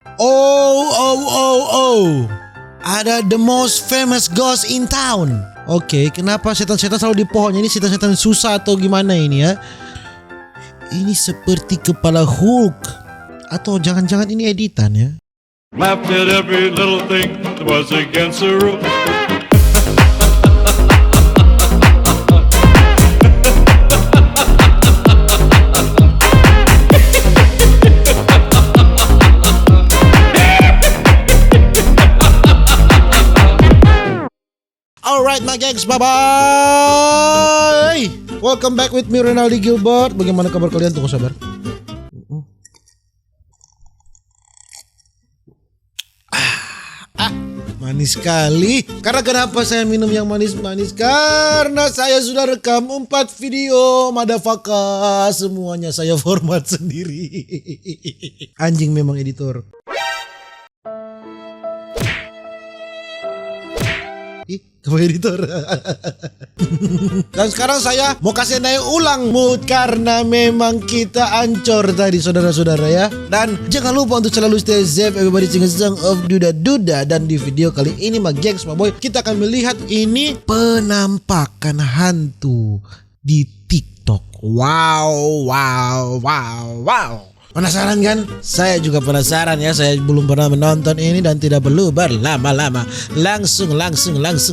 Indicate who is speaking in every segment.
Speaker 1: Oh. Ada the most famous ghost in town. Oke, kenapa setan-setan selalu di pohonnya? Ini setan-setan susah atau gimana ini ya? Ini seperti kepala Hulk. Atau jangan-jangan ini editan ya?
Speaker 2: Laughed at every little thing that was against the rules.
Speaker 1: Alright my gengs, bye-bye. Welcome back with me Renaldi Gilbert. Bagaimana kabar kalian? Tunggu sabar. Manis sekali. Karena kenapa saya minum yang manis-manis? Karena saya sudah rekam 4 video madafaka. Semuanya saya format sendiri. Anjing memang editor. Kamu editor. Dan sekarang saya mau kasih naik ulang mood karena memang kita ancur tadi saudara-saudara ya. Dan jangan lupa untuk selalu stay safe, everybody sing a song of duda-duda. Dan di video kali ini my gengs, my boy, kita akan melihat ini penampakan hantu di TikTok. Wow. Penasaran kan? Saya juga penasaran ya. Saya belum pernah menonton ini dan tidak perlu berlama-lama. Langsung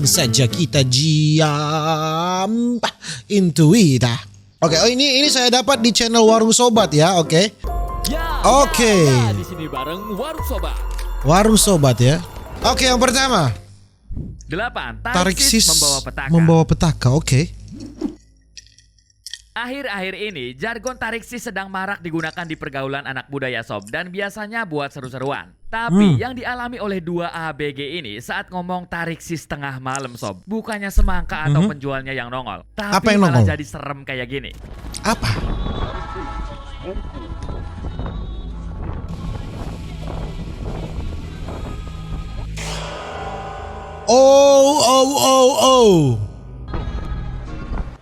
Speaker 1: saja kita jump into it. Oke, ini saya dapat di channel Warung Sobat ya, oke. Oke.
Speaker 3: Di sini bareng Warung Sobat.
Speaker 1: Warung Sobat ya. Oke, yang pertama.
Speaker 3: 8.
Speaker 1: Tarik sis
Speaker 3: membawa petaka.
Speaker 1: Membawa petaka, oke.
Speaker 3: Akhir-akhir ini, jargon tarik sis sedang marak digunakan di pergaulan anak muda ya sob, dan biasanya buat seru-seruan. Tapi yang dialami oleh 2 ABG ini saat ngomong tarik sis tengah malam sob, bukannya semangka atau penjualnya yang nongol, tapi
Speaker 1: apa yang
Speaker 3: malah
Speaker 1: nongol?
Speaker 3: jadi serem kayak gini.
Speaker 1: Apa? Oh.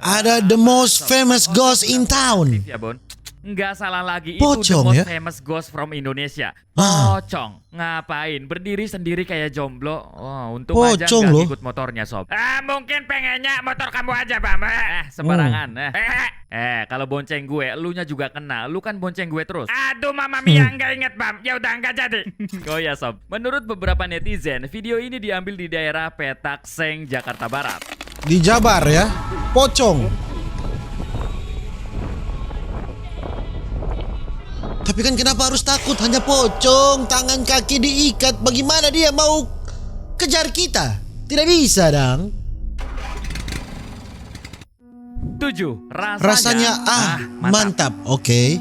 Speaker 1: Ada the most famous ghost in town.
Speaker 3: Ya Bon, nggak salah lagi,
Speaker 1: Pocong,
Speaker 3: itu the most
Speaker 1: ya?
Speaker 3: famous ghost from Indonesia.
Speaker 1: Ah.
Speaker 3: Pocong, ngapain berdiri sendiri kayak jomblo? Oh, untung aja
Speaker 1: Pocong
Speaker 3: nggak
Speaker 1: loh.
Speaker 3: ikut motornya sob. Mungkin pengennya motor kamu aja bang. Sembarangan. Kalau bonceng gue, elunya juga kena. Lu kan bonceng gue terus. Aduh mama mia, nggak inget bang. Ya udah nggak jadi. Oh ya sob, menurut beberapa netizen, video ini diambil di daerah Petak Seng, Jakarta Barat.
Speaker 1: Di Jabar ya. Pocong. Tapi kan kenapa harus takut? Hanya pocong, tangan kaki diikat. Bagaimana dia mau kejar kita? Tidak bisa dong.
Speaker 3: 7.
Speaker 1: Rasanya mantap. Oke.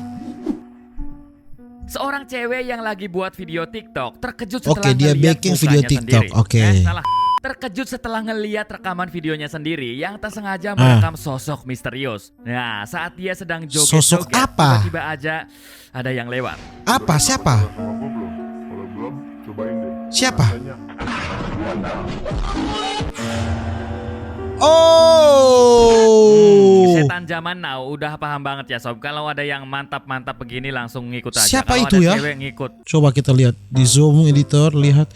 Speaker 3: Seorang cewek yang lagi buat video TikTok terkejut setelah
Speaker 1: Oke, dia
Speaker 3: ngeliat
Speaker 1: bikin video
Speaker 3: mukanya
Speaker 1: TikTok.
Speaker 3: sendiri.
Speaker 1: Oke.
Speaker 3: Salah. Terkejut setelah ngeliat rekaman videonya sendiri yang tak sengaja merekam sosok misterius. Nah, saat dia sedang joget-joget,
Speaker 1: Sosok apa?
Speaker 3: tiba-tiba aja ada yang lewat.
Speaker 1: Apa? Siapa? Siapa? Oh.
Speaker 3: Setan zaman now udah paham banget ya sob. Kalau ada yang mantap-mantap begini langsung ngikut aja.
Speaker 1: Siapa
Speaker 3: Kalau
Speaker 1: itu
Speaker 3: ada
Speaker 1: ya?
Speaker 3: cewek ngikut.
Speaker 1: Coba kita lihat di zoom editor, lihat.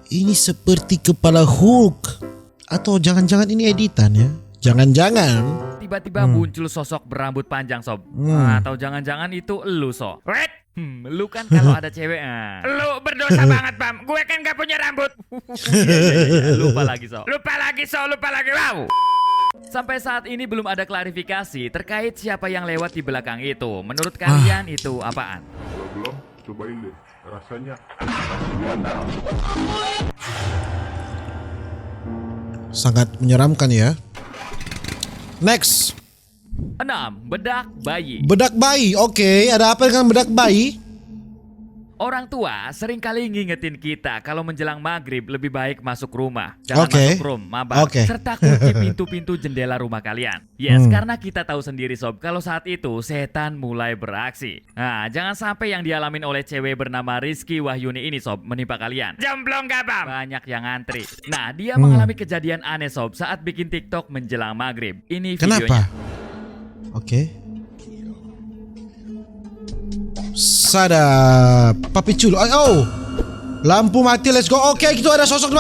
Speaker 1: Ini seperti kepala Hulk. Atau jangan-jangan ini editan ya? Jangan-jangan.
Speaker 3: Tiba-tiba muncul sosok berambut panjang sob. Atau jangan-jangan itu elu sob. Wait, lu kan kalau ada cewek, lu berdosa banget bam. Gue kan gak punya rambut. Lupa lagi sob. Wow. Sampai saat ini belum ada klarifikasi terkait siapa yang lewat di belakang itu. Menurut kalian itu apaan?
Speaker 4: Belum, cobain deh. Rasanya
Speaker 1: Sangat menyeramkan ya. Next.
Speaker 3: 6. Bedak bayi.
Speaker 1: Bedak bayi. Oke, ada apa dengan bedak bayi?
Speaker 3: Orang tua sering kali ngingetin kita kalau menjelang maghrib lebih baik masuk rumah. Jangan
Speaker 1: Oke.
Speaker 3: masuk room, mabar.
Speaker 1: Oke.
Speaker 3: Serta kunci pintu-pintu jendela rumah kalian. Yes, karena kita tahu sendiri sob, kalau saat itu setan mulai beraksi. Nah, jangan sampai yang dialamin oleh cewek bernama Rizky Wahyuni ini sob menimpa kalian. Jomblo nggak bang? Banyak yang ngantri. Nah, dia mengalami kejadian aneh sob saat bikin TikTok menjelang maghrib. Ini videonya.
Speaker 1: Kenapa? Oke. Sadap. Papi Chulo. Oh. Lampu mati, let's go. Oke, itu ada sosok.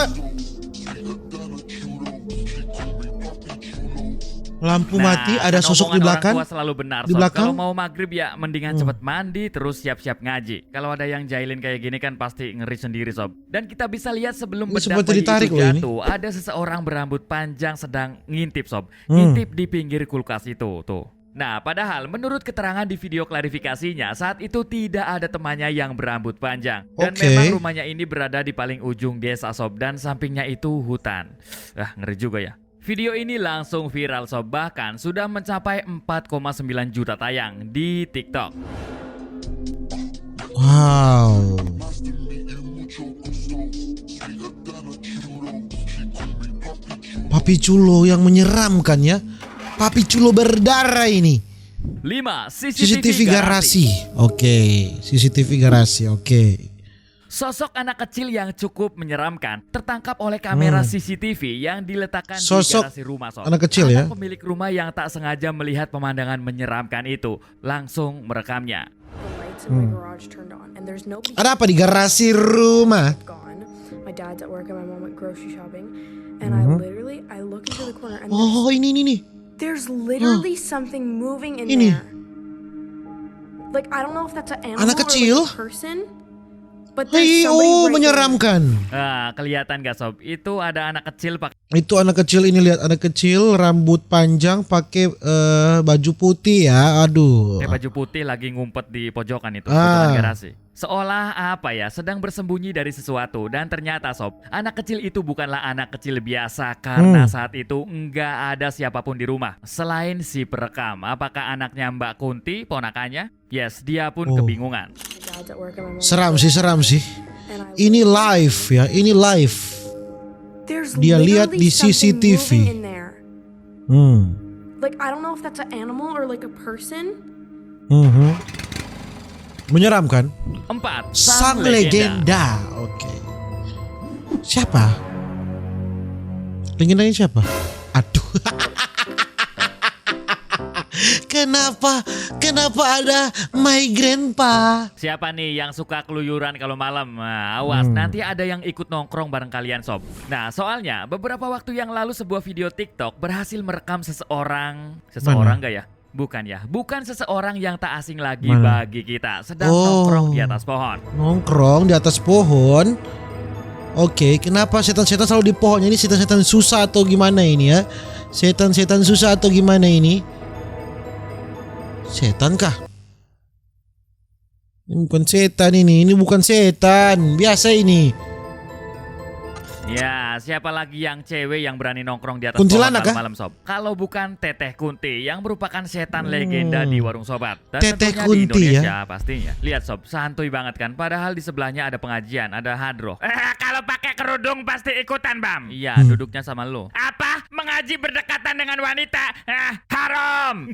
Speaker 1: Lampu mati, ada sosok di belakang.
Speaker 3: Orang tua selalu benar,
Speaker 1: Di
Speaker 3: Sob.
Speaker 1: belakang.
Speaker 3: Kalau mau maghrib ya mendingan cepet mandi terus siap-siap ngaji. Kalau ada yang jahilin kayak gini kan pasti ngeri sendiri, Sob. Dan kita bisa lihat sebelum
Speaker 1: Ini
Speaker 3: bedak
Speaker 1: seperti
Speaker 3: bayi
Speaker 1: ditarik
Speaker 3: itu
Speaker 1: loh ini.
Speaker 3: jatuh, ada seseorang berambut panjang sedang ngintip, Sob. Ngintip di pinggir kulkas itu, tuh. Nah, padahal menurut keterangan di video klarifikasinya, saat itu tidak ada temannya yang berambut panjang. Dan
Speaker 1: Oke.
Speaker 3: memang rumahnya ini berada di paling ujung desa, Sob. Dan sampingnya itu hutan. Ngeri juga ya. Video ini langsung viral, Sob. Bahkan sudah mencapai 4,9 juta tayang di TikTok.
Speaker 1: Wow. Papi Chulo yang menyeramkan ya. Papi Chulo berdarah ini.
Speaker 3: 5.
Speaker 1: CCTV garasi. Oke, CCTV garasi. Oke.
Speaker 3: Sosok anak kecil yang cukup menyeramkan tertangkap oleh kamera CCTV yang diletakkan
Speaker 1: Sosok
Speaker 3: di garasi rumah, Sob.
Speaker 1: anak kecil ya?
Speaker 3: Pemilik rumah yang tak sengaja melihat pemandangan menyeramkan itu langsung merekamnya.
Speaker 5: lights in my garage turned on and there's nobody
Speaker 1: Ada apa di garasi rumah?
Speaker 5: gone. My dad's at work and my mom went grocery shopping. And I look into the corner and
Speaker 1: Oh, ini nih.
Speaker 5: there's literally something moving in
Speaker 1: Ini.
Speaker 5: there. Like I don't know if that's an animal
Speaker 1: Anak
Speaker 5: or
Speaker 1: kecil?
Speaker 5: like a person. But there's
Speaker 1: Hei,
Speaker 5: somebody
Speaker 1: oh
Speaker 5: right
Speaker 1: menyeramkan.
Speaker 3: Kelihatan gak, Sob? Itu ada anak kecil pakai
Speaker 1: Itu anak kecil ini, lihat anak kecil rambut panjang pakai baju putih ya. Aduh.
Speaker 3: baju putih lagi ngumpet di pojokan itu,
Speaker 1: Ah.
Speaker 3: pojokan garasi. Seolah apa ya, sedang bersembunyi dari sesuatu. Dan ternyata, Sob, anak kecil itu bukanlah anak kecil biasa karena saat itu nggak ada siapapun di rumah selain si perekam. Apakah anaknya Mbak Kunti, ponakannya? Yes, dia pun kebingungan.
Speaker 5: My dad's at work and my mom
Speaker 1: Seram sih, seram sih.
Speaker 5: and I
Speaker 1: Ini live ya, ini live.
Speaker 5: there's
Speaker 1: Dia lihat
Speaker 5: literally
Speaker 1: di
Speaker 5: something
Speaker 1: CCTV.
Speaker 5: moving in there.
Speaker 1: Hmm.
Speaker 5: Like I don't know if that's an animal or like a person.
Speaker 1: Mhm. Menyeramkan.
Speaker 3: 4.
Speaker 1: Sang legenda. Oke. Siapa? Legendanya siapa? Aduh. Kenapa ada my grandpa?
Speaker 3: Siapa nih yang suka keluyuran kalau malam? Nah, awas, nanti ada yang ikut nongkrong bareng kalian, Sob. Nah, soalnya beberapa waktu yang lalu sebuah video TikTok berhasil merekam seseorang gak ya? Bukan seseorang yang tak asing lagi
Speaker 1: Mana?
Speaker 3: bagi kita, sedang nongkrong di atas pohon.
Speaker 1: Nongkrong di atas pohon. Oke, kenapa setan-setan selalu di pohon? Ini setan-setan susah atau gimana ini ya? Setan-setan susah atau gimana ini? Setan kah? Ini bukan setan ini bukan setan. Biasa ini.
Speaker 3: Ya, siapa lagi yang cewek yang berani nongkrong di atas
Speaker 1: Kuntilanak
Speaker 3: pohon
Speaker 1: kah?
Speaker 3: malam, Sob? Kalau bukan Teteh Kunti yang merupakan setan legenda di warung sobat. Dan
Speaker 1: Teteh
Speaker 3: tentunya
Speaker 1: Kunti
Speaker 3: di
Speaker 1: ya?
Speaker 3: Indonesia pastinya. Lihat, Sob, santuy banget kan? Padahal di sebelahnya ada pengajian, ada hadroh. Kalau pakai kerudung pasti ikutan, Bam. Iya, duduknya sama lo. Apa? Mengaji berdekatan dengan wanita? Haram.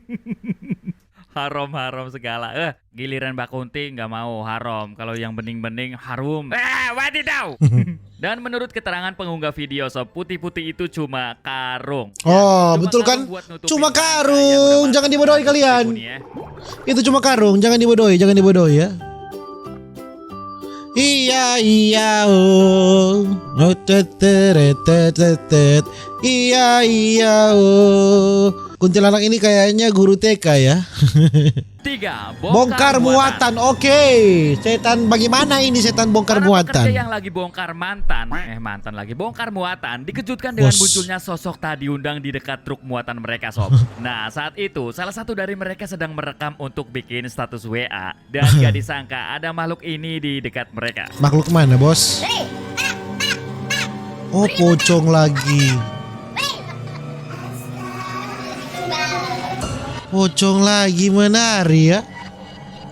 Speaker 3: Haram segala. Giliran Mbak Kunti nggak mau haram. Kalau yang bening-bening harum. Wadidaw. Dan menurut keterangan pengunggah video, Sob, putih-putih itu cuma karung.
Speaker 1: Oh,
Speaker 3: Cuma
Speaker 1: betul kan?
Speaker 3: karung buat nutupin
Speaker 1: Cuma
Speaker 3: rangka yang
Speaker 1: karung.
Speaker 3: udah
Speaker 1: Jangan
Speaker 3: masuk
Speaker 1: dibodohi
Speaker 3: ke
Speaker 1: kalian.
Speaker 3: timun ya.
Speaker 1: Itu cuma karung, jangan dibodohi ya. Iya oh. Oh, tetet. Iya oh. Kuntilanak ini kayaknya guru TK ya.
Speaker 3: 3.
Speaker 1: Bongkar muatan. Oke. Setan bagaimana ini setan bongkar
Speaker 3: Para
Speaker 1: muatan?
Speaker 3: pekerja yang lagi bongkar bongkar muatan dikejutkan dengan
Speaker 1: Bos.
Speaker 3: munculnya sosok tak diundang di dekat truk muatan mereka, Sob. Nah, saat itu salah satu dari mereka sedang merekam untuk bikin status WA dan gak disangka ada makhluk ini di dekat mereka.
Speaker 1: Makhluk mana, Bos? Oh, pocong lagi. Pocong lagi menari ya.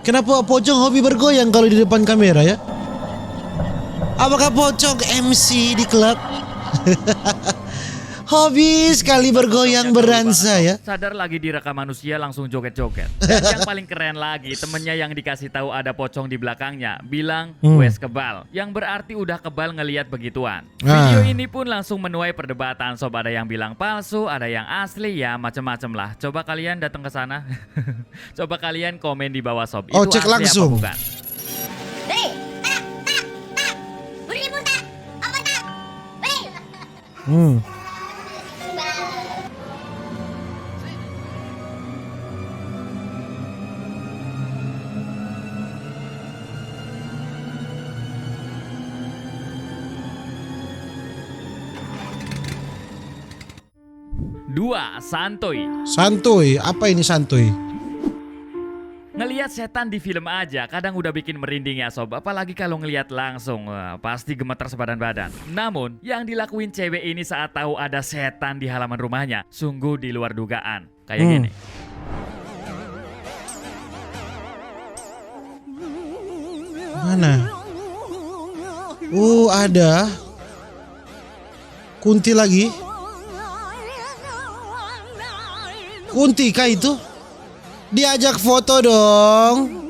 Speaker 1: Kenapa pocong hobi bergoyang kalau di depan kamera ya? Apakah pocong MC di klub? Hobi sekali bergoyang beransa ya.
Speaker 3: Sadar lagi direkam manusia langsung joget-joget. Dan yang paling keren lagi, temennya yang dikasih tahu ada pocong di belakangnya bilang wes kebal, yang berarti udah kebal ngelihat begituan. Video ini pun langsung menuai perdebatan sob, ada yang bilang palsu, ada yang asli, ya macem-macem lah. Coba kalian datang ke sana. Coba kalian komen di bawah sob.
Speaker 1: Oh,
Speaker 3: Itu
Speaker 1: cek
Speaker 3: asli
Speaker 1: langsung.
Speaker 3: apa bukan? Dua, santuy.
Speaker 1: Santuy, apa ini santuy?
Speaker 3: Ngelihat setan di film aja kadang udah bikin merinding ya sob, apalagi kalau ngelihat langsung, pasti gemeter sebadan badan. Namun yang dilakuin cewek ini saat tahu ada setan di halaman rumahnya sungguh di luar dugaan. Kayak gini.
Speaker 1: Mana? Ada Kunti lagi. Kunti kah itu? Diajak foto dong.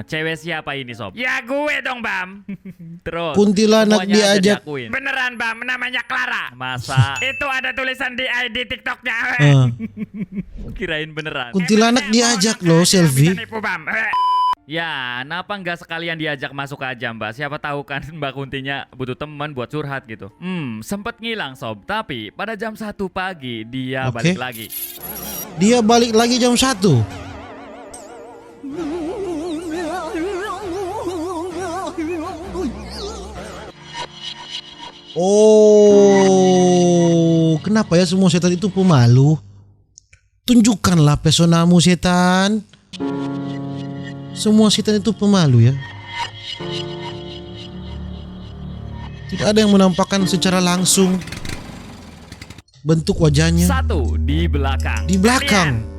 Speaker 3: Cewek siapa ini sob? Ya gue dong Bam. Terus
Speaker 1: Kuntilanak
Speaker 3: semuanya aja
Speaker 1: diajak.
Speaker 3: diakuin. Beneran Bam, namanya Clara. Masa? Itu ada tulisan di ID TikToknya. Kirain beneran.
Speaker 1: Kuntilanak diajak loh selfie.
Speaker 3: Bisa nipu, Bam. Ya, kenapa nggak sekalian diajak masuk aja Mbak? Siapa tahu kan Mbak Kuntinya butuh teman buat curhat gitu. Sempet ngilang sob, tapi pada jam 1 pagi dia
Speaker 1: Oke.
Speaker 3: balik lagi.
Speaker 1: Dia balik lagi jam 1. Oh, kenapa ya semua setan itu pemalu? Tunjukkanlah pesonamu setan. Semua setan itu pemalu ya. Tidak ada yang menampakkan secara langsung bentuk wajahnya.
Speaker 3: 1, di belakang.
Speaker 1: Di belakang.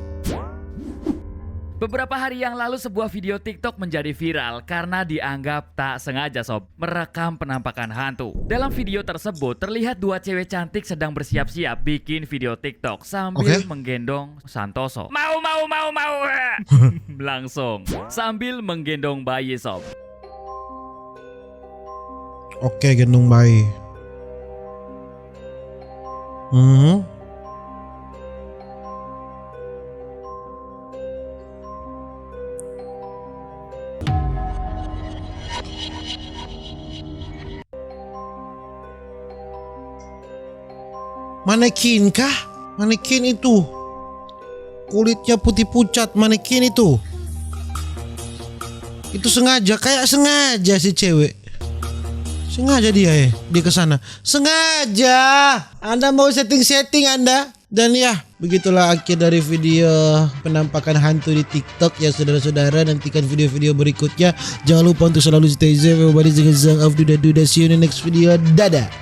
Speaker 3: Beberapa hari yang lalu sebuah video TikTok menjadi viral karena dianggap tak sengaja sob merekam penampakan hantu. Dalam video tersebut terlihat dua cewek cantik sedang bersiap-siap bikin video TikTok sambil menggendong Santoso. Mau. Langsung sambil menggendong bayi sob.
Speaker 1: Oke, gendong bayi. Manekin kah? Manekin itu. Kulitnya putih pucat, manekin itu. Itu sengaja, kayak sengaja si cewek. Sengaja dia kesana. Sengaja. Anda mau setting-setting Anda. Dan ya, begitulah akhir dari video penampakan hantu di TikTok ya saudara-saudara. Nantikan video-video berikutnya. Jangan lupa untuk selalu stay safe. Everybody sing a song of Duda Duda. See you in the next video. Dadah.